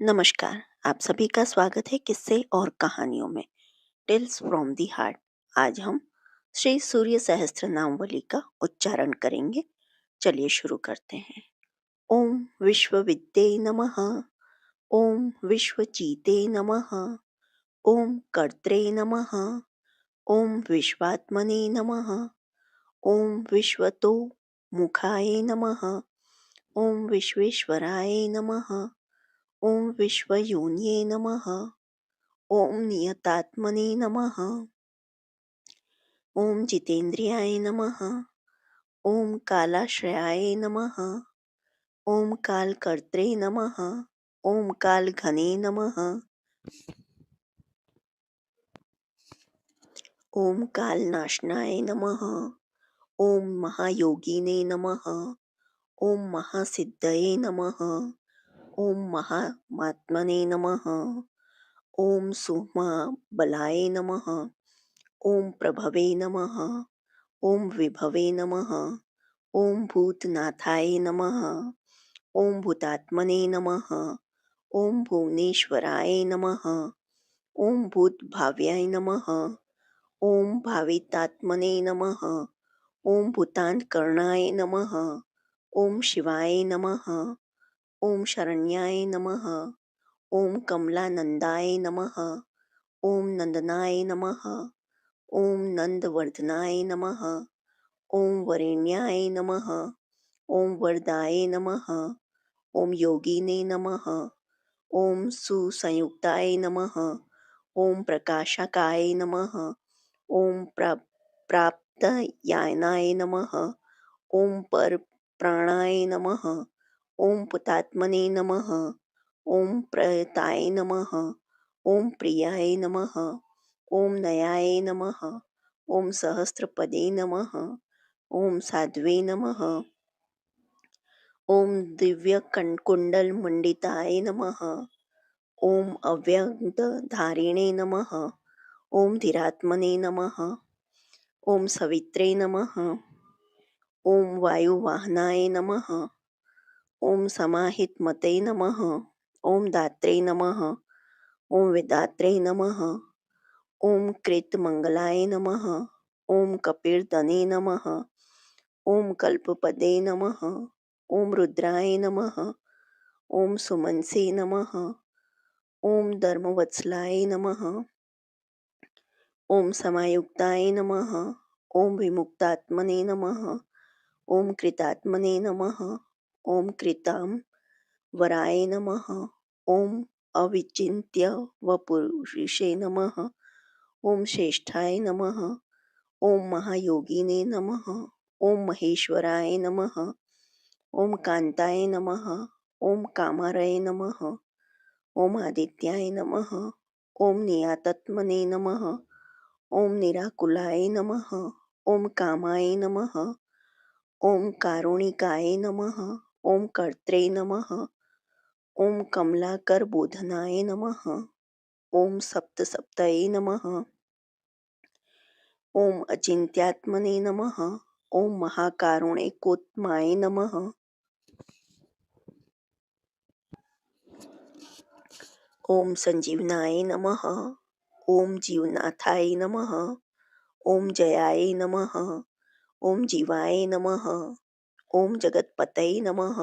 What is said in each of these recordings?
नमस्कार। आप सभी का स्वागत है किस्से और कहानियों में टेल्स फ्रॉम दी हार्ट। आज हम श्री सूर्य सहस्त्र नामवली का उच्चारण करेंगे। चलिए शुरू करते हैं। ओम विश्व विद्ये नमः। ओम विश्वजीते नमः। ओम कर्त्रे नमः। ओम विश्वात्मने नमः। ओम विश्वतो मुखाय नमः। ओम विश्वेश्वराय नमः। ओम विश्वयोन्ये नमः। ओम नियतात्मने नमः। ओम जितेन्द्रियाय नमः। ओम कालाश्रयाय नमः। ओम कालकर्त्रे नमः। ओम कालघने नमः। ओम कालनाशनाय नमः। ओम महायोगिने नमः। ओम महासिद्धये नमः। ओम महात्मने नमः। ओम सुमा बलाय नमः। ओम प्रभवे नमः। ओम विभवे नमः। ओम भूतनाथाय नमः। ओम भूतात्मने नमः। ओम भुवनेश्वराय नमः। ओम भूतभाव्याय नमः। ओम भावितात्मने नमः। ओम भूतान्तकरणाय नमः। ओम शिवाय नमः। ओम शरण्याय नमः। ओम कमलानंदाय नमः। ओम नंदनाय नमः। ओम नंदवर्धनाय नमः। ओम वरेण्याय नमः। ओम वरदाय नमः। ओम योगिने नमः। ओम सुसंयुक्ताय नमः। ओम प्रकाशकाय नमः। ओम प्राप्तयानाय नमः। ओम पर प्राणाय नमः। ओम पुतात्मने नमः। ओम प्रयताय नमः। ओम प्रियाय नमः। ओम नयाय नमः। ओम सहस्रपदे नमः। ओम साध्वे नमः। ओम दिव्य कुंडल मंडिताय नमः। ओम अव्यक्त धारिणे नमः। ओम धीरात्मने नमः। ओम सवित्रे नमः। ओम वायुवाहनाय नमः। ओम समाहितमते नमः। ओम दात्रे नमः। ओम वेदात्रे नमः। ओम कृतमंगलाय नमः। ओम कपिर्दने नमः। ओम कल्पपदे नमः। ओम रुद्राय नमः। ओम सुमनसे नमः। ओम धर्मवत्सलाय नमः। ओम समायुक्ताय नमः। ओम विमुक्तात्मने नमः। ओम कृतात्मने नमः। ओम कृताम वराय नमः। ओम अविचिन्त्य वपुरुषे नमः। ओम श्रेष्ठाय नमः। ओम महायोगिने नमः। ओम महेश्वराय नमः। ओम कांताय नमः। ओम कामारय नमः। ओम आदित्याय नमः। ओम नियातत्मने नमः। ओम निराकुलाय नमः। ओम कामाय नमः। ओम कारुणिकाय नमः। ओम कर्त्रे नमः। ओम कमलाकर बोधनाय नमः। ओम सप्तसप्तये नमः। ओम अचिंत्यात्मने नमः। ओम महाकारुणिकोत्माय नमः। ओम संजीवनाय नमः। ओम जीवनाथाय नमः। ओम जयाय नमः। ओम जीवाय नमः। ओम जगतपतये नमः।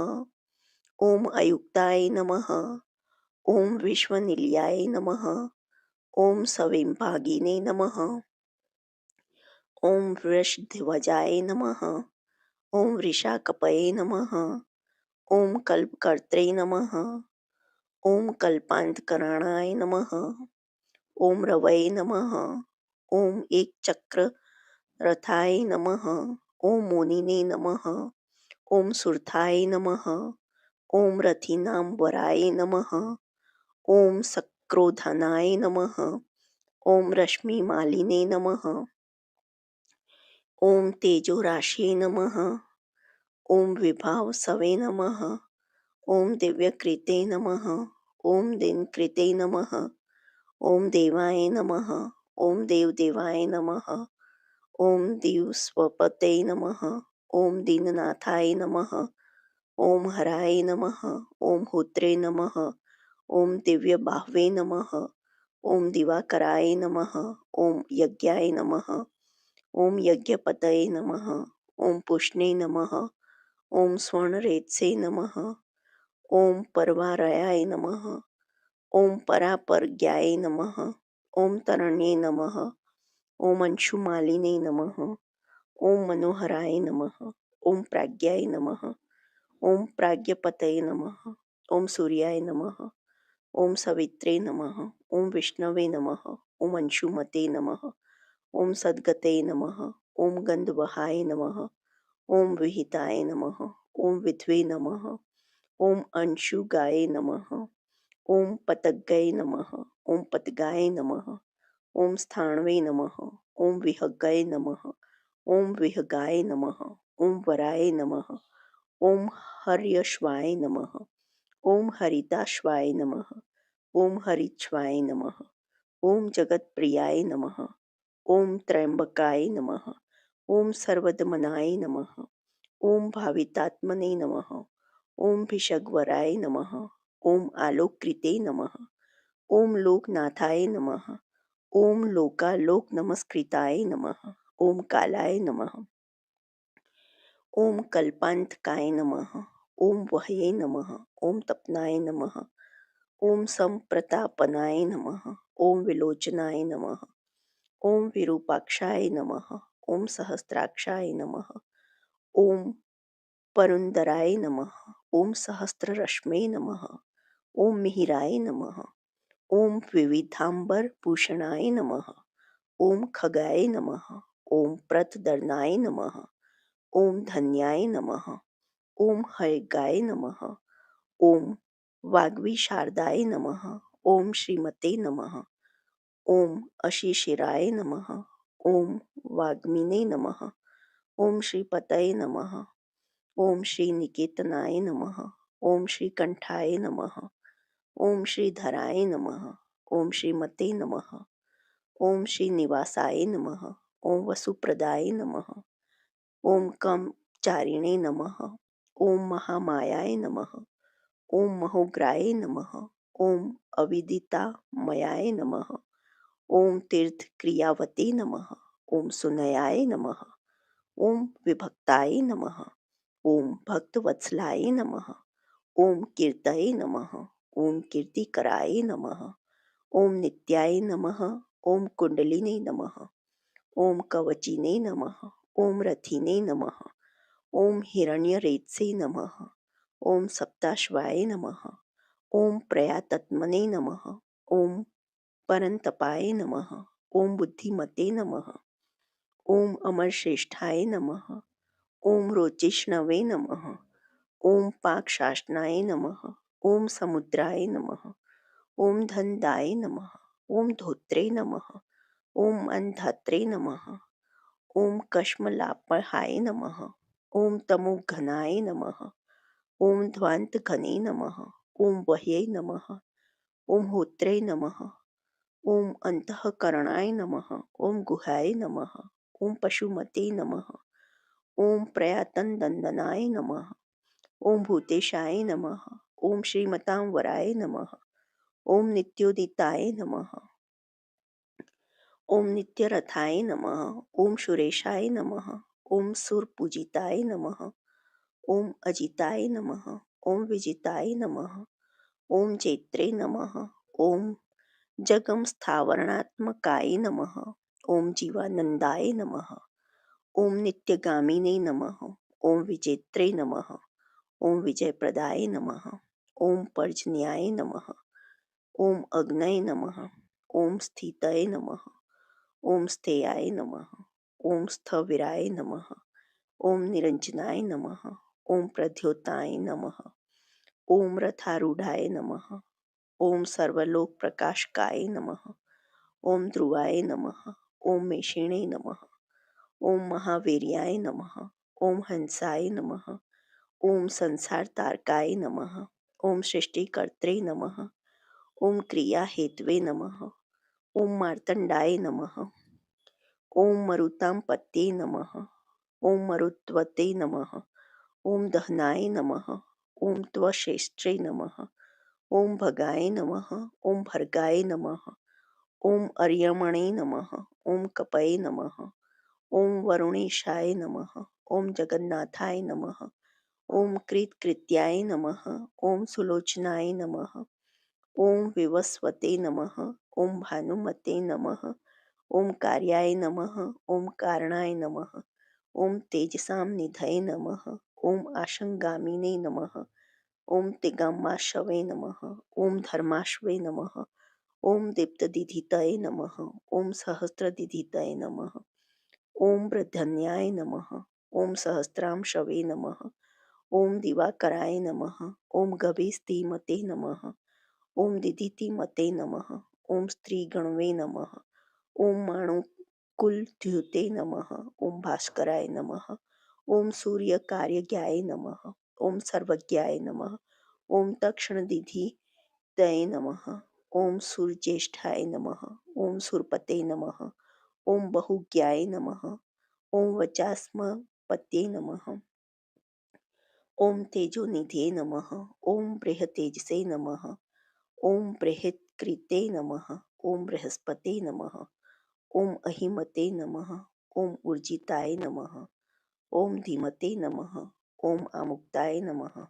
ओम अयुक्ताय नमः। ओम विश्वनिलयाय नमः। ओम सविंभागिने नमः। ओम वृषध्वजाय नमः। ओम वृषाकपये नमः। ओम कल्पकर्त्रे नमः। ओम कल्पान्तकरणाय नमः। ओम रवये नमः। ओम एक चक्र रथाय नमः। ओम मोनिने नमः। ओम सुरथाय नमः। ओम रथिनां वराय नमः। ओम सक्रोधनाय नमः। ओम रश्मिमालिने नमः। ओम तेजोराशे नमः। ओम विभाव सवे नमः। ओम दिव्यकृते नमः। ओम दिनकृते नमः। ओम देवाय नमः। ओम देवदेवाय नमः। ओम दिवस्वपते नमः। ओम दीननाथाय नमः। ओम हराय नमः। ओम होत्रे नमः। ओम दिव्य बाहवे नमः। ओम दिवाकराय नमः। ओम यज्ञाय नमः। ओम यज्ञपतये नमः। ओम पुष्णे नमः। ओम स्वर्णरेत्से नमः। ओम परवारयाय नमः। ओम परापरज्ञाय नमः। ओम तरण्ये नमः। ओम अंशुमालिने नमः। ओम मनोहराय नमः। ओम प्राज्ञाय नमः। ओम प्राज्ञपतये नमः। ओम सूर्याय नमः। ओम सवित्रे नमः। ओम विष्णवे नमः। ओम अंशुमते नमः। ओम सद्गते नमः। ओम गंधवहाय नमः। ओम विहिताय नमः। ओम विध्वे नमः। ओम अंशुगाय नमः। ओम पतग्गये नमः। ओम पतगाय नमः। ओम स्थाणवे नमः। ओम विहगाय नमः। ओम विहगाय नमः। ओम वराय नमः। ओम हर्यश्वाय नमः। ओम हरिताश्वाय नमः। ओम हरिच्छवाय नमः। ओम जगत्प्रियाय नमः। ओम त्र्यंबकाय नमः। ओम सर्वदमनाय नमः। ओम भावितात्मने नमः। ओम भिषग्वराय नमः। ओम आलोककृते नमः। ओम लोकनाथाय नमः। ओम लोकालोक नमस्कृताय नमः। ओम कालाय नमः। ओम कल्पांतकाय नमः। ओम वहये नमः। ओम तपनाय नमः। ओम संप्रतापनाय नमः। ओम विलोचनाय नमः। ओम विरूपाक्षाय नमः। ओम सहस्राक्षाय नमः। ओम परुंदराय नमः। ओम सहस्ररश्मे नमः। ओम मिहिराय नमः। ओम विविधांबर भूषणाय नमः। ओम खगाय नमः। ओम प्रतदर्नाय नमः। ओम धन्याय नमः। ओम हयगाय नमः। ओम वाग्वी शारदाय नमः। ओम श्रीमते नमः। ओम अशिशिराय नमः। ओम वाग्मिने नमः। ओम श्रीपतये नमः। ओम श्री निकेतनाय नमः। ओम श्रीकंठाय नमः। ओम श्रीधराय नमः। ओम श्रीमते नमः। ओम श्रीनिवासाय नमः। ओम वसुप्रदाय नमः। ओम कमचारिणे नमः। ओम महामायाय नमः। ओम महोग्राय नमः। ओम अविदितामयाय नमः। ओम तीर्थक्रियावते नमः। ओम सुनयाय नमः। ओम विभक्ताय नमः। ओम भक्तवत्सलाय नमः। ओम कीर्तये नमः। ओम कीर्तिकराय नमः। ओम नित्याय नमः। ओम कुंडलिने नमः। ओम कवचिने नमः। ओम रथिने नमः। ओम हिरण्यरेत्से नमः। ओम सप्ताश्वाय नमः। ओम प्रयातत्मने नमः। ओम परंतपाय नमः। ओम बुद्धिमते नमः। ओम अमरश्रेष्ठाय नमः। ओम रोचिष्णवे नमः। ओम पाकशासनाय नमः। ओम समुद्राय नमः। ओम धनदाय नमः। ओम धोत्रे नमः। ओम अन्धात्रे नमः। ओम कश्मलापहाय नमः। ओम तमोघनाय नमः। ओम ध्वान्तघने नमः। ओम वह्यै नमः। ओम होत्रे नमः। ओम अंतःकरणाय नमः। ओम गुहाय नमः। ओम पशुमते नमः। ओम प्रयातनदंदनाय नमः। ओम भूतेशाय नमः। ओम श्रीमतां वराय नमः। ओम नित्योदिताय नमः। ओम नित्यरथाय नमः। ओम सुरेशाय नमः। ओम सुरपूजिताय नमः। ओम अजिताय नमः। ओम विजिताय नमः। ओम चैत्रे नमः। ओम जगम स्थावरणात्मकाय नमः। ओम जीवानंदाय नमः। ओम नित्यगामिने नमः। ओम विजेत्रे नमः। ओम विजयप्रदाय नमः। ओम पर्जन्याय नमः। ओम अग्नये नमः। ओम स्थितये नमः। ओम स्थेयाय नमः। ओम स्थविराय नमः। ओम निरंजनाय नमः। ओम प्रद्योताय नमः। ओम रथारूढ़ाय नमः। ओम सर्वलोक प्रकाशकाय नमः। ओम ध्रुवाय नमः। ओम मेषिणे नमः। ओम महावीर्याय नमः। ओम हंसाय नमः। ओम संसार तारकाय नमः। ओम सृष्टिकर्त्रे नमः। ओम क्रिया हेतवे नमः। ओम मार्तंडाय नमः। ओम मरुतां पत्ये नमः। ओम मरुत्वते नमः। ओम दहनाय नमः। ओम त्वशेष्ट्रे नमः। ओम भगाय नमः। ओम भर्गाय नमः। ओम अर्यमणे नमः। ओम कपये नमः। ओम वरुणेशाय नमः। ओम जगन्नाथाय नमः। ओम कृत्कृत्याय नमः। ओम सुलोचनाय नमः। ओम विवस्वते नमः। ओम भानुमते नमः। ओम कार्याय नमः। ओम कारणाय नमः। ओम तेजसां निधये नमः। ओम आशंगामिने नमः। ओम तिगामाशवे नमः। ओम धर्माश्वे नमः। ओम दीप्तदिधितये नमः। ओम सहस्रदिधितये नमः। ओम वृद्धन्याय नमः। ओम सहस्रांशवे नमः। ओम दिवाकराय नमः। ओम गभीस्तीमते नमः। ओम दिदितिमते नमः। ओम स्त्रीगणवे नमः। ओम माणुकुलद्युते नमः। ओम भास्कराय नमः। ओम सूर्यकार्यज्ञाय नमः। ओम सर्वज्ञाय नमः। ओम तक्षणदिधितये नमः। ओम सूर्यज्येष्ठाय नमः। ओम सुरपते नमः। ओम बहुज्ञाय नमः। ओम वचास्मपत्ये नमः। ओम तेजोनिधये नमः। ओम बृहतेजसे नमः। ओम बृहत्कृते नमः। ओम बृहस्पते नमः। ओम अहिमते नमः। ओम ऊर्जिताय नमः। ओम धीमते नमः। ओम आमुक्ताय नमः।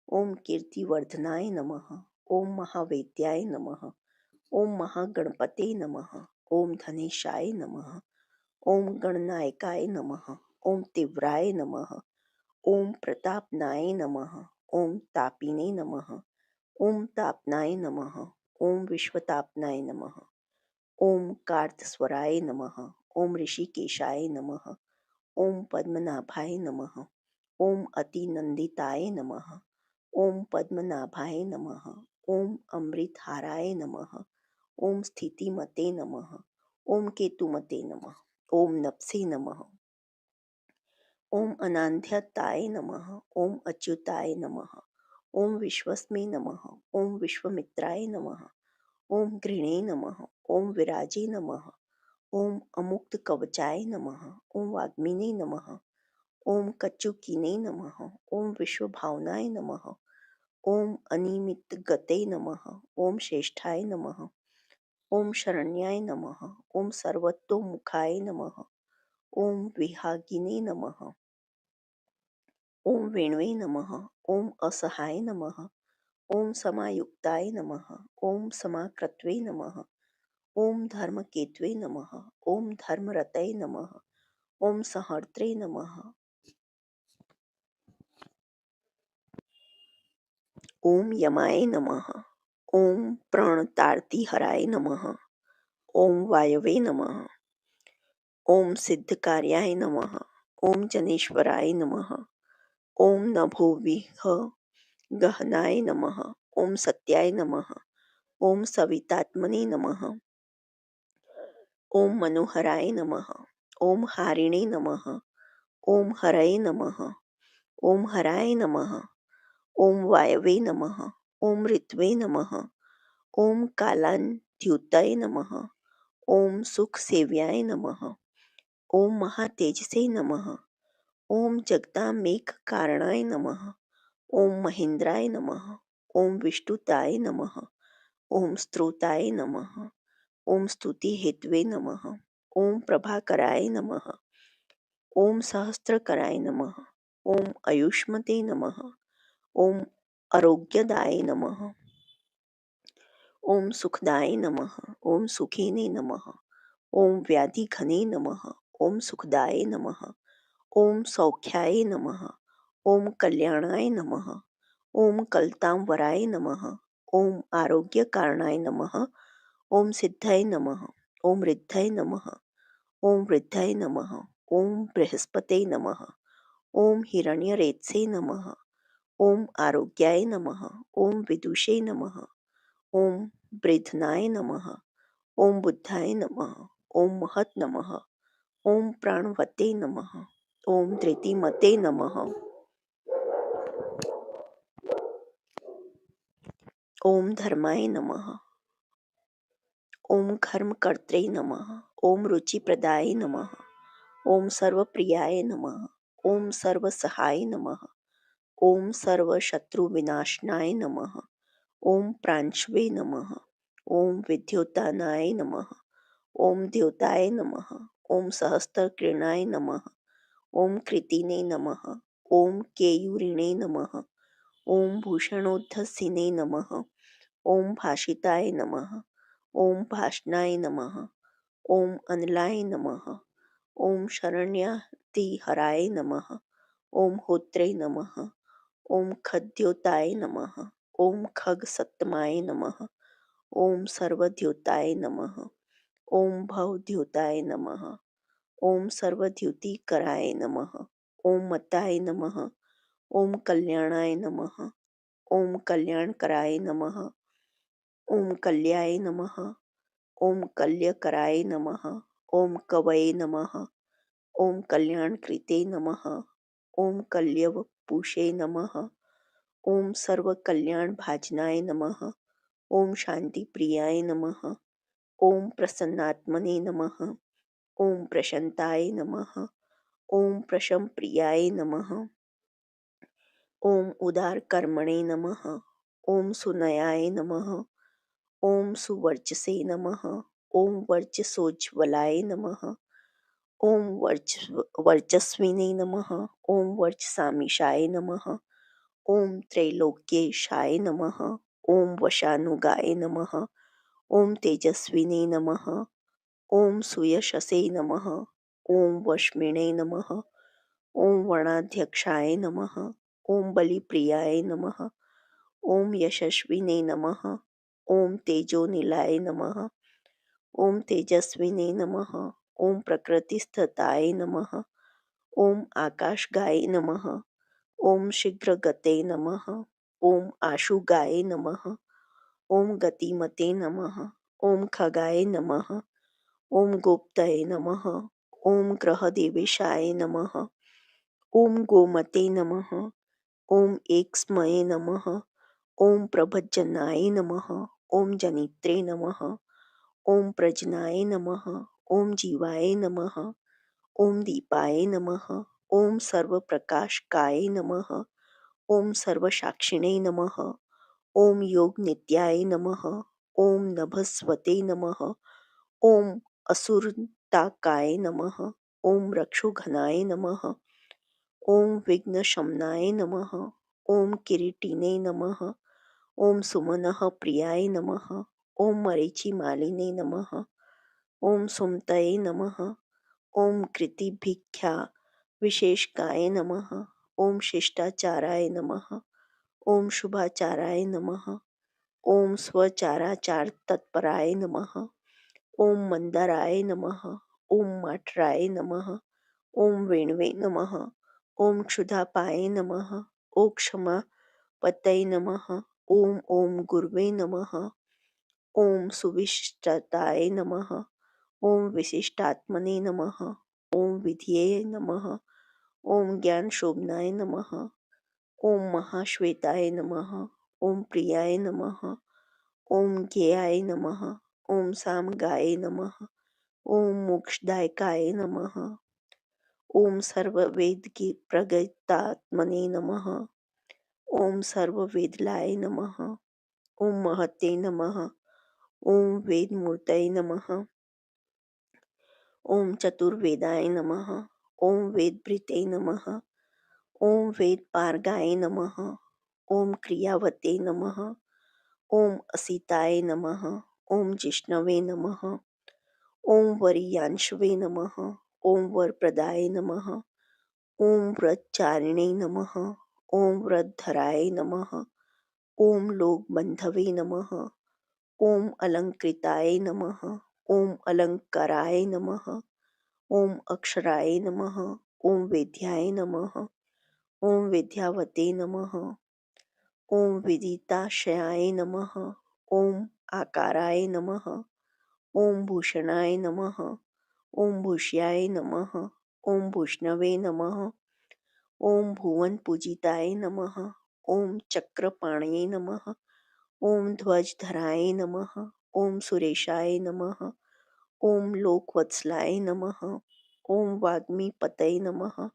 ओम कीर्तिवर्धनाय नमः। ओम महावेद्याय नमः। ओम महागणपते नमः। ओम धनेशाय नमः। ओम गणनायकाय नमः। ओम तीव्राय नमः। ओम प्रतापनाय नमः। ओम तापिने नमः। ओम तापनाय नमः। ओम विश्वतापनाय नमः। ओम कार्तस्वराय नमः। ओम ऋषिकेशाय नमः। ओम पद्मनाभाय नमः। ओम अतिनंदिताय नमः। ओम पद्मनाभाय नमः। ओम अमृतहाराय नमः। ओम स्थितिमते नमः। ओम केतुमते नमः। ओम नप्से नमः। ओम अनान्ध्यताय नमः। ओम अच्युताय नमः। ओम विश्वस्मे नमः। ओम विश्वमित्राय नमः। ओम गृणे नमः। ओम विराजे नमः। ओम अमुक्तकवचाय नमः। ओम वाग्मिने नमः। ओम कच्चुकिने नमः। ओम विश्वभावनाय नमः। ओम अनिमितगते नमः। ओम श्रेष्ठाय नमः। ओम शरण्याय नमः। ओम सर्वतोमुखाय नमः। ओम विहागिने नमः। ओम वेणवे नमः। ओम असहाय नमः। ओम समायुक्ताय नमः। ओम समाकृत्वे नमः। ओम धर्मकेतवे नमः। ओम धर्मरतये नमः। ओम संहर्त्रे नमः। ओम यमाय नमः। ओम प्रणतार्तिहराय नमः। ओम वायवे नमः। ओम सिद्धकार्याय नमः। ओम जनेश्वराय नमः। ओम नभोविह गहनाय नमः। ओम सत्याय नमः। ओम सवितात्मने नमः। ओम मनोहराय नमः। ओम हारिणे नमः। ओम हरये नमः। ओम हराय नमः। ओम वायवे नमः। ओम ऋत्वे नमः। ओम कालान्त्युतये नमः। ओम सुखसेव्याय नमः। ओम महातेजसे नमः। ओम जगदामेककारणाय नमः। ओम महेन्द्राय नमः। ओम विष्णुताय नमः। ओम स्त्रोताय नमः। ओम स्तुतिहेतवे नमः। ओम प्रभाकराय नमः। ओम सहस्त्रकराय नमः। ओम आयुष्मते नमः। ओम आरोग्यदाय नमः। ओम सुखदाय नमः। ओम सुखिने नमः। ओम व्याधिघने नमः। ओम सुखदाय नमः। ओम सौख्याय नमः। ओम कल्याणाय नमः। ओम कल्तांवराय नमः। ओम आरोग्यकारणाय नमः। ओम सिद्धये नमः। ओम रिद्धये नमः। ओम वृद्धये नमः। ओम बृहस्पते नमः। ओम हिरण्यरेतसे नमः। ओम आरोग्याय नमः। ओम विदुषे नमः। ओम वृद्धनाय नमः। ओम बुद्धाय नमः। ओम महत् नमः। ओम प्राणवते नमः। ओम धृतिमते नमः। ओम धर्माय नमः। ओम कर्मकर्त्रे नमः। ओम रुचिप्रदाय नमः। ओम सर्वप्रियाय नमः। ओम सर्वसहाय नमः। ओम सर्वशत्रुविनाशनाय नमः। ओम प्रांशवे नमः। ओम विद्योतानाय नमः। ओम द्योताय नमः। ओम सहस्त्रकिरणाय नमः। ओम कृतिने नमः। ओम केयूरिणे नमः। ओम भूषणोद्धसिने नमः। ओम भाषिताय नमः। ओम भाषणाय नमः। ओम अनलाय नमः। ओम शरण्यातिहराय नमः। ओम होत्रे नमः। ओम खद्योताय नमः। ओम खगसत्तमाय नमः। ओम सर्वद्योताय नमः। ओम भवद्योताय नमः। ओम सर्वद्युतिकराय नमः। ओम मताय नमः। ओम कल्याणाय नमः। ओम कल्याणकराय नमः। ओम कल्याय नमः। ओम कल्यकराय नमः। ओम कवये नमः। ओम कल्याणकृते नमः। ओम कल्यवपुषे नमः। ओम सर्वकल्याणभाजनाय नमः। ओम शांतिप्रियाय नमः। ओम प्रसन्नात्मने नमः। ओम प्रशांताय नमः। ओम प्रशमप्रियाय नमः। ओम उदारकर्मणे नमः। ओम सुनयाय नमः। ओम सुवर्चसे नमः। ओम वर्चसोज्ज्वलाय नमः। ओम वर्चस्विने नमः। ओम वर्चसामीशाय नमः। ओम त्रैलोक्येशाय नमः। ओम वशानुगाय नमः। ओम तेजस्विने नमः। ओम सुयशसे नमः। ओम वश्मिणे नमः। ओम वर्णाध्यक्षाय नमः। ओम बलिप्रियाय नमः। ओम यशस्विने नमः। ओम तेजोनिलाय नमः। ओम तेजस्विने नमः। ओम प्रकृतिस्थताय नमः। ओम आकाशगाय नमः। ओम शीघ्रगते नमः। ओम आशुगाय नमः। ओम गतिमते नमः। ओम खगाय नमः। ओम गुप्तये नमः। ओम ग्रहदेवेशाय नमः। ओम गोमते नमः। ओम एक्स्मये नमः। ओम प्रभज्जनाय नमः। ओम जनित्रे नमः। ओम प्रजनाय नमः। ओम जीवाय नमः। ओम दीपाय नमः। ओम सर्वप्रकाशकाय नमः। ओम सर्वसाक्षिणे नमः। ओम योगनित्याय नमः। ओम नभस्वते नमः। ओम असुरताकाय नमः। ओम रक्षोघनाय नमः। ओम विघ्नशमनाय नमः। ओम किरीटिने नमः। ओम सुमनः प्रियाय नमः। ओम मरीचिमालिने नमः। ओम सुमतये नमः। ओम कृतिभिख्या विशेषकाय नमः। ओम शिष्टाचाराय नमः। ओम शुभाचाराय नमः। ओम स्वचाराचार तत्पराय नमः। ओम मंदराय नमः। ओम माठराय नमः। ओम वेणवे नमः। ओम क्षुधापाय नमः। ओम क्षमा पतये नमः। ओम ओम गुरवे नमः। ओम सुविशिष्टताय नमः। ओम विशिष्टात्मने नमः। ओम विधिये नमः। ओम ज्ञानशोभनाय नमः। ओम महाश्वेताय नमः। ओम प्रियाय नमः। ओम ज्ञेयाय नमः। ओम सामगाय नमः। ओम मोक्षदायकाय नमः। ओम सर्ववेद प्रगतात्मने नमः। ओम सर्ववेदलाय नमः। ओम महते नमः। ओम वेदमूर्तये नमः। ओम चतुर्वेदाय नमः। ओम वेदभृते नमः। ओम वेदपारगाय नमः। ओम क्रियावते नमः। ओम असिताय नमः। ओम जिष्णवे नमः। ओम वरीयांशवे नमः। ओम वरप्रदाय नमः। ओम व्रतचारिणे नमः। ओम व्रतधराय नमः। ओम लोकबंधवे नमः। ओम अलंकृताय नमः। ओम अलंकाराय नमः। ओम अक्षराय नमः। ओम वेद्याय नमः। ओम विद्यावते नमः। ओम विदिताशयाय नमः। ओम आकाराय नमः। ओम भूषणाय नमः। ओम भूष्याय नमः। ओम भूष्णवे नमः। ओम भुवन पूजिताय नमः। ओम चक्रपाणये नमः। ओम ध्वजधराय नमः। ओम सुरेशाय नमः। ओम लोकवत्सलाय नमः। ओम वाग्मीपतये नमः।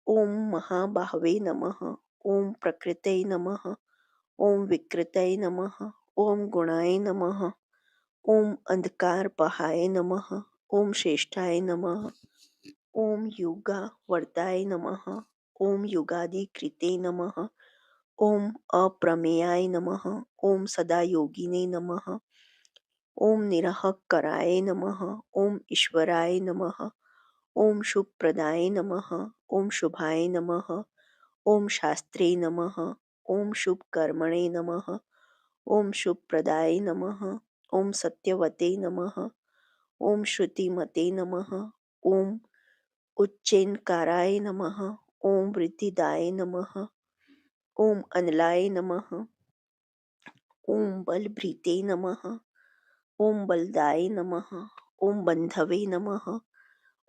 ओम महाबाहवे नमः। ओम प्रकृतये नमः। ओम विकृतये नमः। ओम गुणाय नमः। ओम अंधकारपहाय नमः। ओम श्रेष्ठाय नमः। ओम युगा वर्ताय नमः। ओम युगादिकृते नमः। ओम अप्रमेयाय नमः। ओम सदा योगिने नमः। ओम निरहंकाराय नमः। ओम ईश्वराय नमः। ओम शुभप्रदाय नमः। ओम शुभाय नमः। ओम शास्त्रे नमः। ओम शुभकर्मणे नमः। ओम शुभप्रदाय नमः। ओम सत्यवते नमः। ओम श्रुतिमते नमः। ओम उच्चैनकाराय नमः। ओम वृद्धिदाय नमः। ओम अनलाय नमः। ओम बलभृते नमः। ओम बलदाय नमः। ओम बंधवे नमः।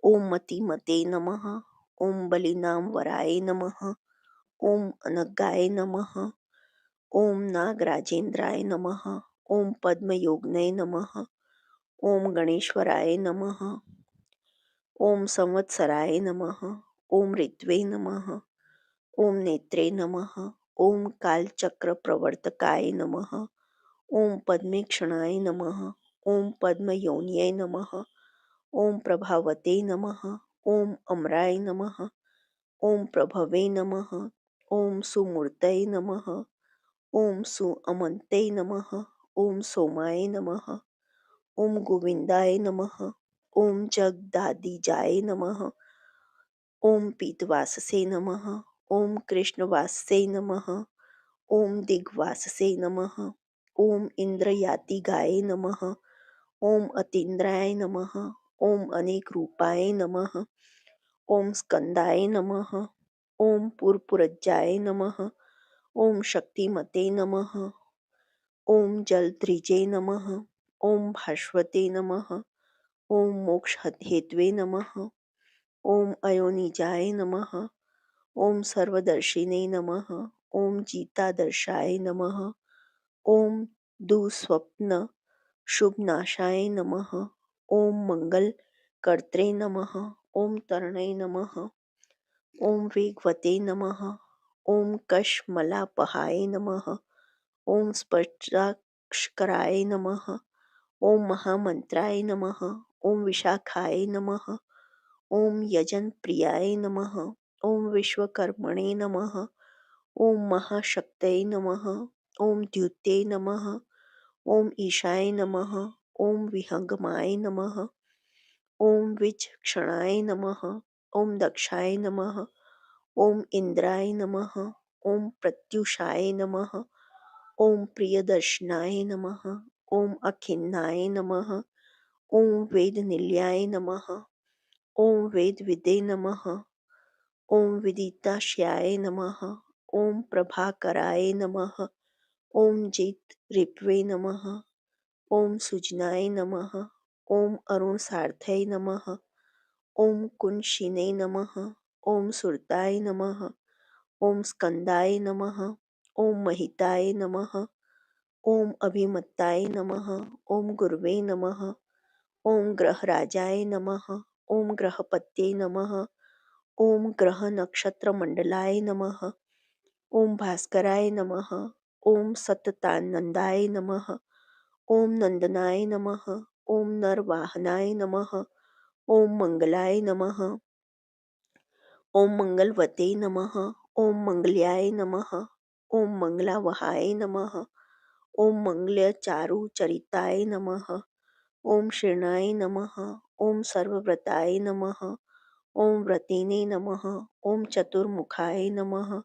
ओम मतिमते नमः। ओम बलिनाम वराय नमः। ओम अनगाय नमः। ओम नागराजेंद्राय नमः। ओम पद्मयोगिने नमः। ओम गणेश्वराय नमः। ओम संवत्सराय नमः। ओम ऋत्वे नमः। ओम नेत्रे नमः। ओम कालचक्र प्रवर्तकाय नमः। ओम पद्मेक्षणाय नमः। ओम पद्मयोन्यै नमः। ओम प्रभावते नमः। ओम अमराय नमः। ओम प्रभवे नमः। ओम सुमूर्तये नमः। ओम सुअमन्ते नमः। ओम सोमाय नमः। ओम गोविंदाय नमः। ओम जगदादिजाय नमः। ओम पीतवाससे नमः। ओम कृष्णवाससे नमः। ओम दिग्वाससे नमः। ओम इंद्रयातिगाय नमः। ओम अतीन्द्राय नमः। ओम अनेक रूपाय नमः। ओम स्कंदाय नमः। ओम पुरपुरज्जाय नमः। ओम शक्तिमते नमः। ओम जलध्रिजे नमः। ओम भास्वते नमः। ओम मोक्षहेतवे नमः। ओम अयोनिजाय नमः। ओम सर्वदर्शिने नमः। ओम जीतादर्शाय नमः। ओम दुःस्वप्न शुभनाशाय नमः। ओम मंगल कर्त्रे नमः। ओम तरणय नमः। ओम वेगवते नमः। ओम कशमलापहाय नमः। ओम स्पष्टाक्षराय नमः। ओम महामंत्राय नमः। ओम विशाखाय नमः। ओम यजनप्रियाय नमः। ओम विश्वकर्मणे नमः। ओम महाशक्तये नमः। ओम द्युते नमः। ओम ईशाय नमः। ओम विहंगमाय नमः। ओम विचक्षणाय नमः। ओम दक्षाय नमः। ओम इंद्राय नमः। ओम प्रत्युषाय नमः। ओम प्रियदर्शनाय नमः। ओम अखिन्नाय नमः। ओम वेदनिलयाय नमः। ओम वेदविदे नमः। ओम विदिताश्याय नमः। ओम प्रभाकराय नमः। ओम जित रिप्वे नमः। ओम सुजनाय नमः। ओम अरुण सार्थय नमः। ओम कुंशिने नमः। ओम सुरताय नमः। ओम स्कंदाय नमः। ओम महिताय नमः। ओम अभिमत्ताय नमः। ओम गुरवे नमः। ओम ग्रहराजाय नमः। ओम ग्रहपत्ये नमः। ओम ग्रह नक्षत्र मंडलाय नमः। ओम भास्कराय नमः। ओम सततानंदाय नमः। ओम नंदनाय नमः। ओम नरवाहनाय नमः। ओम मंगलाय नमः। ओम मंगलवते नमः। ओम मंगल्याय नमः। ओम मंगलावहाय नमः। ओम मंगलचारुचरिताय नमः। ओम शरणाय नमः। ओम सर्वव्रताय नमः। ओम व्रतिने नमः। ओम चतुर्मुखाय नमः।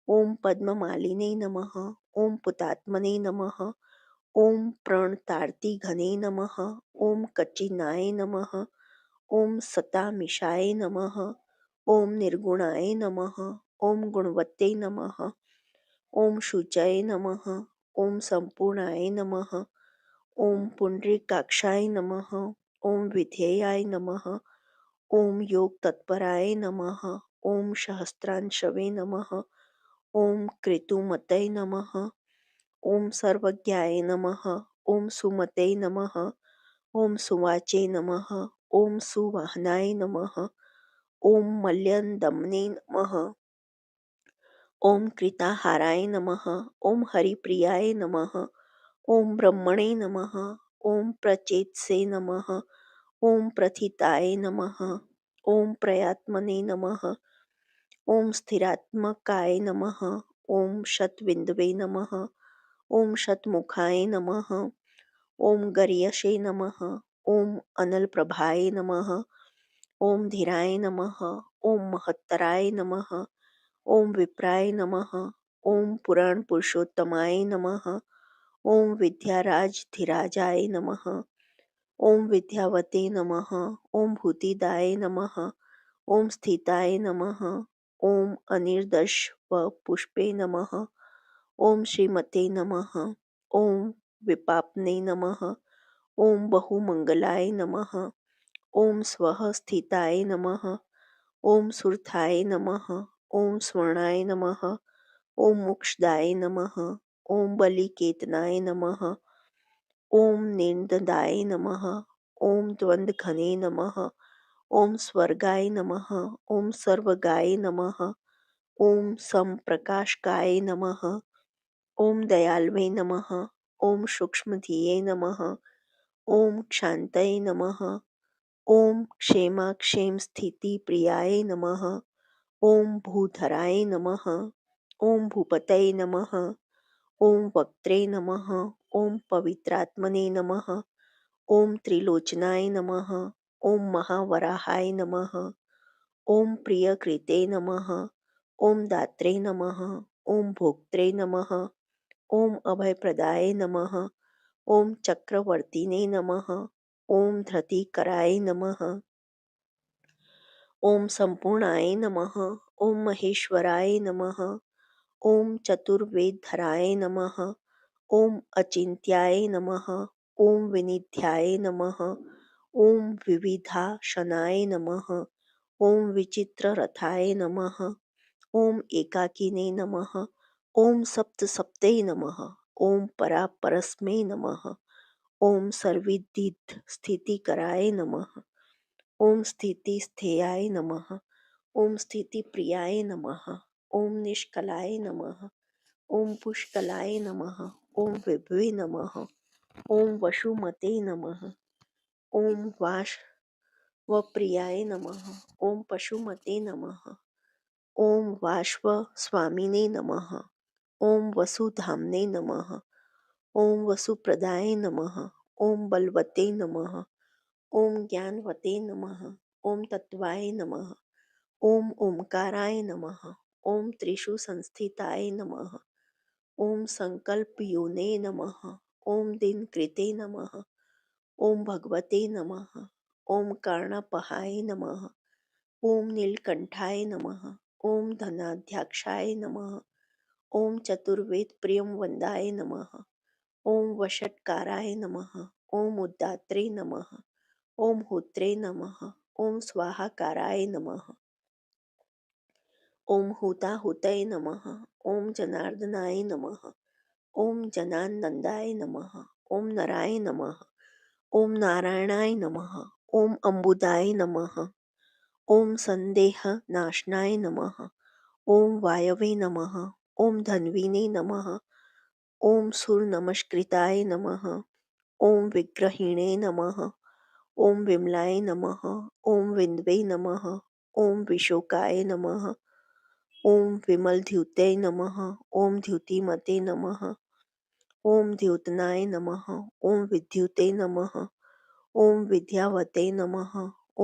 ओम पद्ममालिने नमः। ओम पुतात्मने नमः। ओम प्रणतार्तिघने नमः। ओम कच्चिनाय नमः। ओम सतामिषाय नमः। ओम निर्गुणाय नमः। ओम गुणवते नमः। ओम शुचये नमः। ओम संपूर्णाय नमः। ओम पुंडरीकाक्षाय नमः। ओम विधेयाय नमः। ओम योग तत्पराय नमः। ओम सहस्रांशवे नमः। ओम कृतुमतये नमः। ओम सर्वज्ञाय नमः। ओम सुमते नमः। ओम सुवाचे नमः। ओम सुवाहनाय नमः। ओम मल्यदमने नमः। ॐ कृताहाराय नमः। ॐ हरिप्रियाय नमः। ॐ ब्रह्मणे नमः। ॐ प्रचेतसे नमः। ॐ प्रथिताय नमः। ॐ प्रयात्मने नमः। ॐ स्थिरात्मकाय नमः। ॐ शतविन्दवे नमः। ॐ शतमुखाय नमः। ॐ गर्यसे नमः। ॐ अनलप्रभाय नमः। ॐ धीराय नमः। ॐ महत्तराय नमः। ॐ विप्राय नमः। ॐ पुराणपुरुषोत्तमाय नमः। ॐ विद्याराजधिराजाय नमः। ॐ विद्यावते नमः। ॐ भूतिदाय नमः। ॐ स्थिताय नमः। ॐ अनिर्दशवपुष्पे नमः। ॐ श्रीमते नमः। ॐ विपाप्ने नमः। ॐ बहुमङ्गलाय नमः। ॐ स्वः स्थिताय नमः। ॐ सुरथाय नमः। ॐ स्वर्णाय नमः। ॐ मोक्षदाय नमः। ॐ बलिकेतनाय नमः। ॐ निर्ददाय नमः। ॐ द्वन्द्वघने नमः। ॐ स्वर्गाय नमः। ॐ सर्वगाय नमः। ॐ समप्रकाशकाय नमः। ॐ दयाल्वे नमः। ॐ सूक्ष्मधिये नमः। ॐ क्षान्तये नमः। ॐ क्षेमाक्षेम स्थितिप्रियाय नमः। ॐ भूधराय नमः। ॐ भूपतये नमः। ॐ वक्त्रे नमः। ॐ पवित्रात्मने नमः। ॐ त्रिलोचनाय नमः। ॐ महावराहाय नमः। ॐ प्रियकृते नमः। ॐ दात्रे नमः। ॐ भोक्त्रे नमः। ॐ अभयप्रदाय नमः। ॐ चक्रवर्तिने नमः। ॐ धृतिकराय नमः। ॐ सम्पूर्णाय नमः। ॐ महेश्वराय नमः। ॐ चतुर्वेदधराय नमः। ॐ अचिन्त्याय नमः। ॐ विनिध्याय नमः। ॐ विविधाशनाय नमः। ॐ विचित्ररथाय नमः। ॐ एकाकिने नमः। ॐ सप्तसप्ते नमः। ॐ परापरस्मै नमः। ॐ सर्वविदित स्थितिकराय नमः। ॐ स्थितिस्थेयाय नमः। ॐ स्थितिप्रियाय नमः। ॐ निष्कलाय नमः। ॐ पुष्कलाय नमः। ॐ विभवे नमः। ॐ वसुमते नमः। ॐ वाष्वप्रियाय नमः। ॐ पशुमते नमः। ॐ वाष्वस्वामिने नमः। ॐ वसुधाम्ने नमः। ॐ वसुप्रदाय नमः। ॐ बलवते नमः। ॐ ज्ञानवते नमः। ॐ तत्त्वाय नमः। ॐ ओंकाराय नमः। ॐ त्रिषु संस्थिताय नमः। ॐ संकल्पयोने नमः। ॐ दिनकृते नमः। ॐ भगवते नमः। ॐ कर्णपहाय नमः। ॐ नीलकण्ठाय नमः। ॐ धनाध्यक्षाय नमः। ॐ चतुर्वेदप्रियं नमः। ॐ वषट्काराय नमः। ॐ उद्दात्रे नमः। ॐ होत्रे नमः। ॐ स्वाहाकाराय नमः। ॐ हुताहुतये नमः। ॐ जनार्दनाय नमः। ॐ जनानन्दाय नमः। ॐ नराय नमः। ॐ नारायणाय नमः। ॐ अम्बुदाय नमः। ॐ सन्देहनाशनाय नमः। ॐ वायवे नमः। ॐ धन्विने नमः। ॐ सूर्यनमस्कृताय नमः। ॐ विग्रहिणे नमः। ॐ विमलाय नमः। ॐ विन्दवे नमः। ॐ विशोकाय नमः। ॐ विमलद्युते नमः। ॐ द्युतिमते नमः। ॐ द्योतनाय नमः। ॐ विद्युते नमः। ॐ विद्यावते नमः।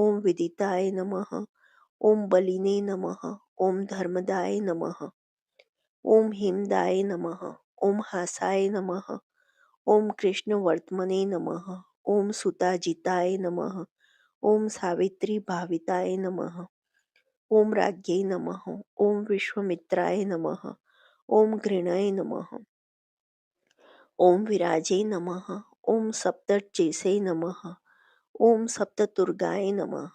ॐ विदिताय नमः। ॐ बलिने नमः। ॐ धर्मदाय नमः। ॐ हिमदाय नमः। ॐ हासाय नमः। ॐ कृष्णवर्त्मने नमः। ॐ सुताजिताय नमः। ॐ सावित्री भाविताय नमः। ॐ राज्ञे नमः। ॐ विश्वामित्राय नमः। ॐ घृणाय नमः। ॐ विराजे नमः। ॐ सप्तर्षिसे नमः। ॐ सप्तदुर्गाय नमः।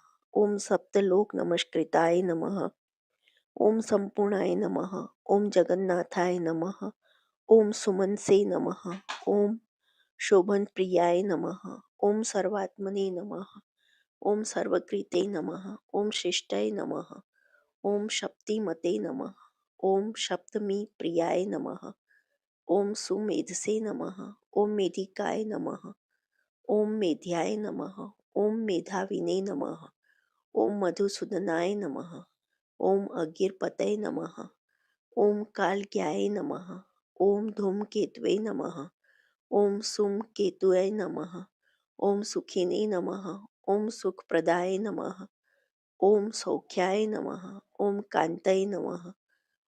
ॐ सप्तलोकनमस्कृताय नमः। ॐ सम्पूर्णाय नमः। ॐ जगन्नाथाय नमः। ॐ सुमनसे नमः। ॐ शोभनप्रियाय नमः। ॐ सर्वात्मने नमः। ॐ सर्वकृते नमः। ॐ शिष्टये नमः। ॐ शक्तिमते नमः। ओम सप्तमी प्रियाय नमः। ओम सुमेधसे नमः। ओम मेधिकाय नमः। ओम मेध्याय नमः। ओम मेधाविने नमः। ओम मधुसूदनाय नमः। ओम अगीरपतये नमः। ओम कालज्ञाय नमः। ओम धूमकेतवे नमः। ओम सुमकेतुये नमः। ओम सुखिने नमः। ओम सुखप्रदाय नमः। ओम सौख्याय नमः। ओम कांतये नमः।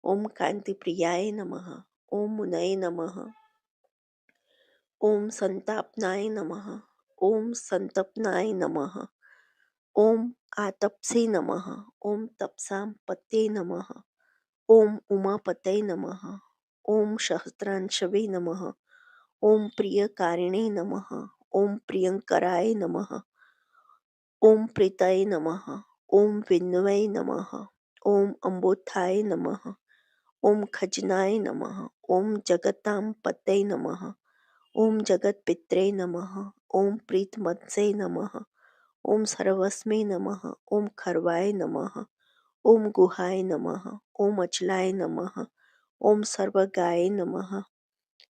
ओम कांतिप्रियाय नमः। ओम मुनये नमः। ओम संतापनाय नमः। ओम संतपनाय नमः। ओम आतपसे नमः। ओम तपसापतये नमः। ओम उमापतये नमः। ओम सहस्रांशवे नमः। ओम प्रियकारिणे नमः। ओम प्रियंकराय नमः। ओम प्रीतये नमः। ओम विष्णवे नमः। ओम अम्बोत्थाय नमः। ओम खजनाय नमः। ओम जगतांपतये नमः। ओम जगत्पित्रे नमः। ओम प्रीतमत्से नमः। ओम सर्वस्मे नमः। ओम खर्वाय नमः। ओम गुहाय नमः। ओम अचलाय नमः। ओम सर्वगाय नमः।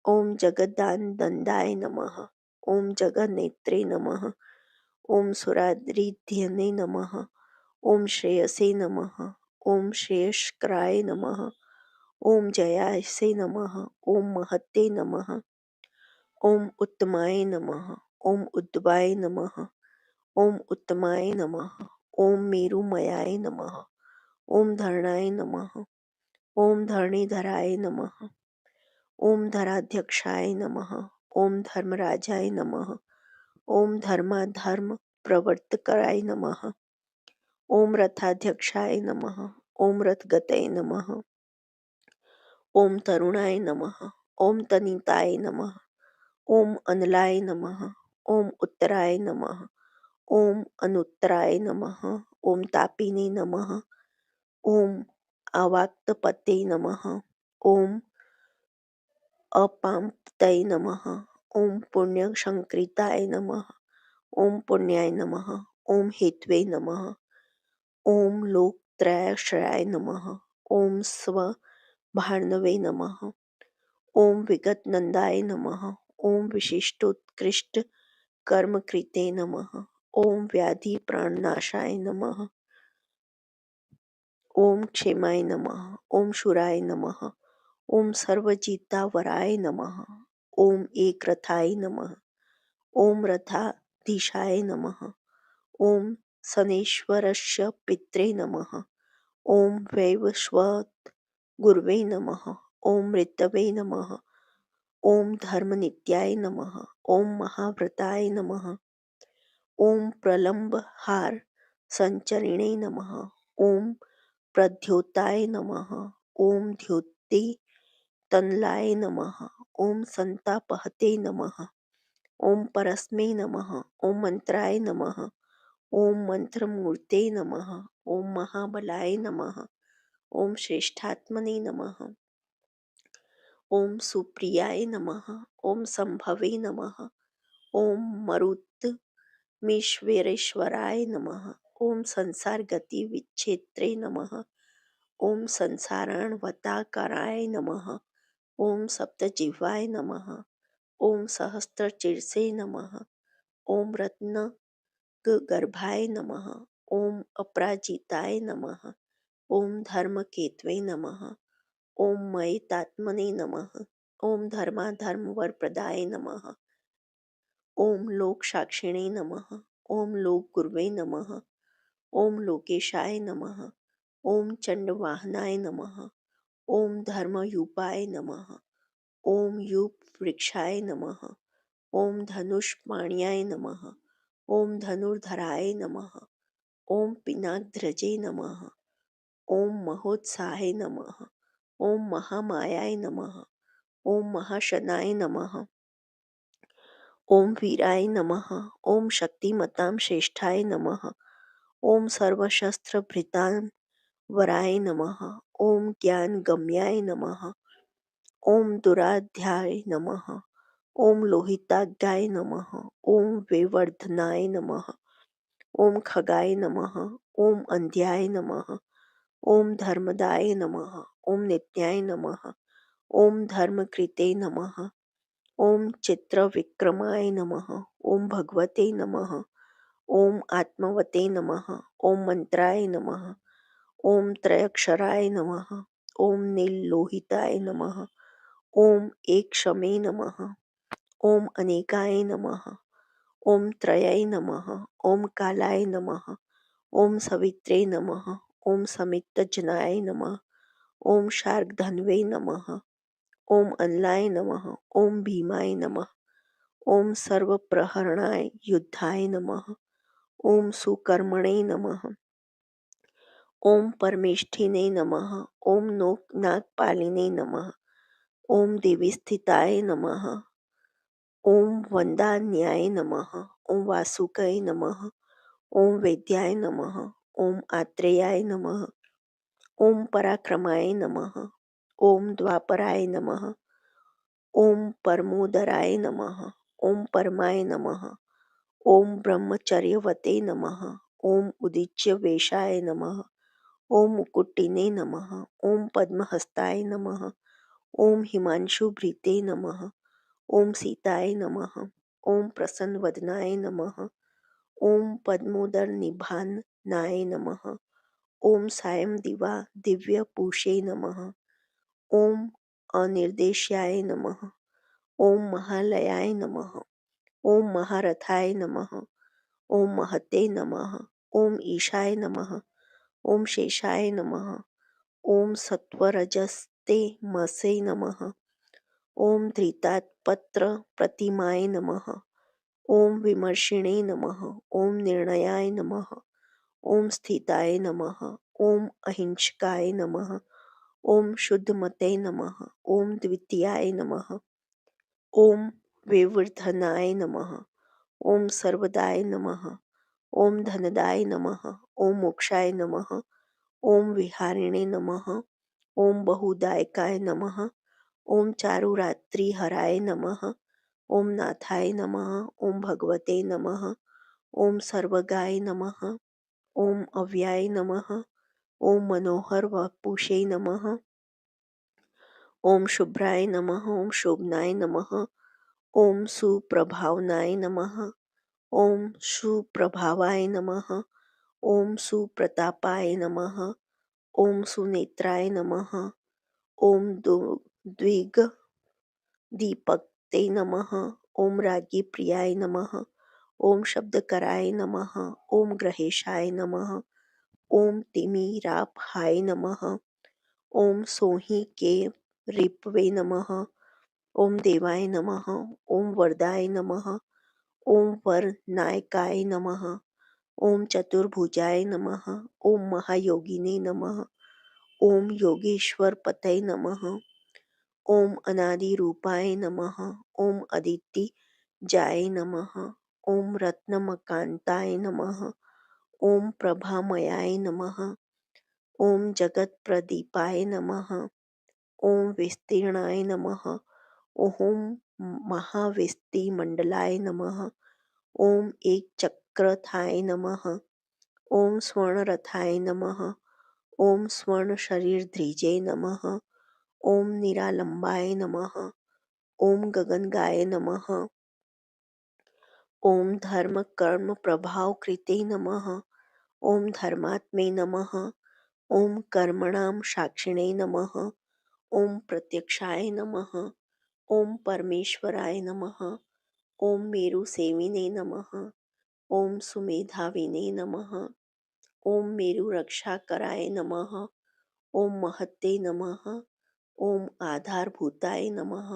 ओम जगदानंदाय नमः। ओम जगन्नेत्रे नमः। ओम सुरारिध्यने नमः। ओम श्रेयसे नमः। ओम श्रेयस्कराय नमः। ओम जयासे नमः। ओम महते नमः। ओम उत्तमाय नमः। ओम उद्भवाय नमः। ओम उत्तमाय नमः। ओम मेरुमयाय नमः। ओम धरणाय नमः। ओम धरणीधराय नमः। ओम धराध्यक्षाय नमः। ओम धर्मराजाय नमः। ओम धर्माधर्म प्रवर्तकाय नमः। ओम रथाध्यक्षाय नमः। ओम रथगतये नमः। ओम तरुणाय नमः। ओम तनिताय नमः। ओम अनलाय नमः। ओम उत्तराय नमः। ओम अनुत्तराय नमः। ओम तापिने नमः। ओम अवाक्तपते नमः। ओम अपांपतये नमः। ओम पुण्यसंकृताय नमः। ओम पुण्याय नमः। ओम हेतवे नमः। ओम लोकत्रयाश्रयाय नमः। ओम स्वभार्णवे नमः। ओम विगतनंदाय नमः। ओम विशिष्टोत्कृष्ट कर्मकृते नमः। ओम व्याधि प्राणनाशाय नमः। ओम क्षेमाय नमः। ओम शूराय नमः। ओम सर्वजितावराय नमः। ओम एकरथाय नमः। ओम रथाधीशाय नमः। ओम शनेश्वरस्य पित्रे नमः। ओम वैवस्वत गुरवे नमः। ओम मृतवे नमः। ओम धर्मनित्याय नमः। ओम महाव्रताय नमः। ओम प्रलंबहार संचरिणे नमः। ओम प्रद्योताय नमः। ओम द्योति तनलाय नमः। ओम संतापहते नमः। ओम परस्मै नमः। ओम मंत्राय नमः। ओम मंत्रमूर्ते नमः। ओम महाबलाय नमः। ओम श्रेष्ठात्मने नमः। ओम सुप्रियाय नमः। ओम संभवे नमः। ओम मरुत्मेश्वरेश्वराय नमः। ओम संसार गति विच्छेत्रे नमः। ओम संसाराणवताकाराय नमः। ओम सप्तजिह्वाय नमः। ओम सहस्त्रशीर्षे नमः। ओम रत्नगर्भाय नमः। ओम अपराजिताय नमः। ओम धर्मकेतवे नमः। ओम मयितात्मने नमः। ओम धर्माधर्मवरप्रदाय नमः। ओम लोकसाक्षिणे नमः। ओम लोकगुरवे नमः। ओम लोकेशाय नमः। ओम चंडवाहनाय नमः। ओम धर्मयूपाय नमः। ओम यूपवृक्षाय नमः। ओम धनुष्पाण्याय नमः। ओम धनुर्धराय नमः। ओम पिनाकध्वजे नमः। ओम महोत्साहे नमः। ओम महामायाय नमः। ओम महाशनाय नमः। ओम वीराय नमः। ओम शक्तिमतां श्रेष्ठाय नमः। ओम सर्वशस्त्रभृतां वराय नमः। ओम ज्ञानगम्याय नमः। ओम दुराध्याय नमः। ओम लोहिताग्गाय नमः। ओम वेवर्धनाय नमः। ओम खगाय नमः। ओम अंध्याय नमः। ॐ धर्मदाय नमः। ॐ नित्याय नमः। ॐ धर्मकृते नमः। ॐ चित्रविक्रमाय नमः। ॐ भगवते नमः। ॐ आत्मवते नमः। ॐ मंत्राय नमः। ॐ त्रयक्षराय नमः। ॐ नीललोहिताय नमः। ॐ एकशमे नमः। ॐ अनेकाय नमः। ॐ त्रयाय नमः। ॐ कालाय नमः। ॐ सवित्रे नमः। ॐ समित्तजनाय नमः। ॐ शार्ङ्गधन्वे नमः। ॐ अनलाय नमः। ॐ भीमाय नमः। ॐ सर्वप्रहरणाय युद्धाय नमः। ॐ सुकर्मणे नमः। ॐ परमेष्ठिने नमः। ॐ नागपालिने नमः। ॐ देवीस्थिताय नमः। ॐ वन्दान्याय नमः। ॐ वासुकाय नमः। ॐ वेद्याय नमः। ॐ आत्रेयाय नमः। ॐ पराक्रमाय नमः। ॐ द्वापराय नमः। ॐ परमोदराय नमः। ॐ परमाय नमः। ॐ ब्रह्मचर्यवते नमः। ॐ उदीच्यवेशाय नमः। ॐ मुकुटिने नमः। ॐ पद्महस्ताय नमः। ॐ हिमांशुभृते नमः। ॐ सीताय नमः। ॐ प्रसन्नवदनाय नमः। ॐ पद्मोदरनिभाननाय नमः। ॐ सायं दिवा दिव्यपूषे नमः। ॐ अनिर्देश्याय नमः। ॐ महालयाय नमः। ॐ महारथाय नमः। ॐ महते नमः। ॐ ईशाय नमः। ॐ शेषाय नमः। ॐ सत्वरजस्ते मसे नमः। ॐ धृतात्पत्र प्रतिमाय नमः। ॐ विमर्शिणे नमः। ॐ निर्णयाय नमः। ॐ स्थिताय नमः। ॐ अहिंसकाय नमः। ॐ शुद्धमते नमः। ॐ द्वितीयाय नमः। ॐ विवर्धनाय नमः। ॐ सर्वदाय नमः। ॐ धनदाय नमः। ॐ मोक्षाय नमः। ॐ विहारिणे नमः। ॐ बहुदायकाय नमः। ॐ चारुरात्रिहराय नमः। ॐ नाथाय नमः। ॐ भगवते नमः। ॐ सर्वगाय नमः। ॐ अव्याय नमः। ॐ मनोहर वपुषे नमः। ॐ शुभ्राय नमः। ॐ शोभनाय नमः। ॐ सुप्रभावनाय नमः। ॐ सुप्रभावाय नमः। ॐ सुप्रतापाय नमः। ॐ सुनेत्राय नमः। ॐ द्विगदीपक्ते नमः। ॐ राज्ञी प्रियाय नमः। ॐ शब्दकराय नमः। ॐ ग्रहेशाय नमः। ॐ तिमिरापहाय नमः। ॐ सोहि के रिपवे नमः। ॐ देवाय नमः। ॐ वरदाय नमः। ॐ वरनायकाय नमः। ॐ चतुर्भुजाय नमः। ॐ महायोगिने नमः। ॐ योगेश्वरपतये नमः। ॐ अनादिरूपाय नमः। ॐ अदितिजाय नमः। ॐ रत्नमकान्ताय नमः। ॐ प्रभामयाय नमः। ॐ जगत्प्रदीपाय नमः। ॐ विस्तीर्णाय नमः। ॐ महाविस्तीमण्डलाय नमः। ॐ एकचक्रथाय नमः। ॐ स्वर्णरथाय नमः। ॐ स्वर्णशरीरधृजे नमः। ॐ निरालम्बाय नमः। ॐ गगनगाय नमः। ॐ धर्मकर्मप्रभावकृते नमः। ॐ धर्मात्मे नमः। ॐ कर्मणां साक्षिणे नमः। ॐ प्रत्यक्षाय नमः। ॐ परमेश्वराय नमः। ॐ मेरुसेविने नमः। ॐ सुमेधाविने नमः। ॐ मेरुरक्षाकराय नमः। ॐ महते नमः। ॐ आधारभूताय नमः।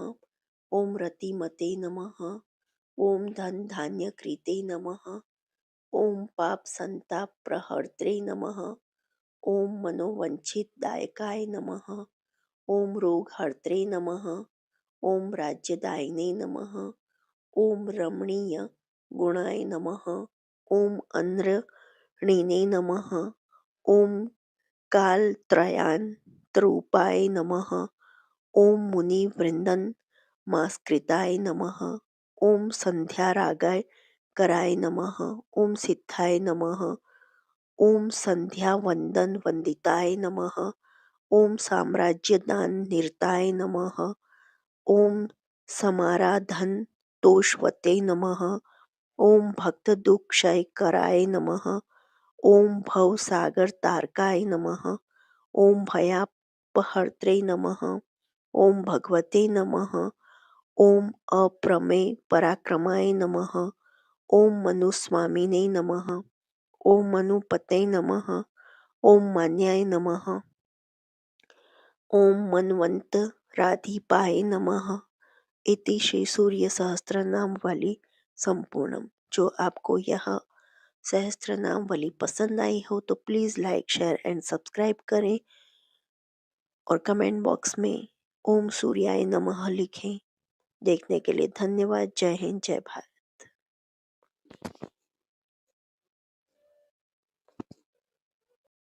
ॐ रतिमते नमः। ॐ धनधान्यकृते नमः। ॐ पापसन्तापहर्त्रे नमः। ॐ मनोवाञ्छितदायकाय नमः। ॐ रोगहर्त्रे नमः। ॐ राज्यदायिने नमः। ॐ रमणीयगुणाय नमः। ॐ अनृणिने नमः। ॐ कालत्रयान्तरूपाय नमः। ॐ मुनिवृन्दनमस्कृताय नमः। ॐ संध्यारागाय कराय नमः। ॐ सिद्धाय नमः। ओम संध्या वंदन वंदिताय नमः। ओम साम्राज्यदान निरताय नमः। ओम समाराधन तोषवते नमः। ओम भक्त दुख क्षय कराय नमः। ओम भव सागर तारकाय नमः। ओम भयापहर्त्रे नमः। ओम भगवते नमः। ओम अप्रमेय पराक्रमाय नमः। ओम मनुस्वामिने नमः। ओम मनुपते नमः। ओम मान्याय नमः। ओम मनवंतराधिपाय नमः। इति श्री सूर्य सहस्त्र नाम वाली संपूर्णम। जो आपको यह सहस्त्र नाम वाली पसंद आई हो तो please like share and subscribe करें और कमेंट बॉक्स में ओम सूर्याय नमः लिखें। देखने के लिए धन्यवाद। जय हिंद, जय भारत।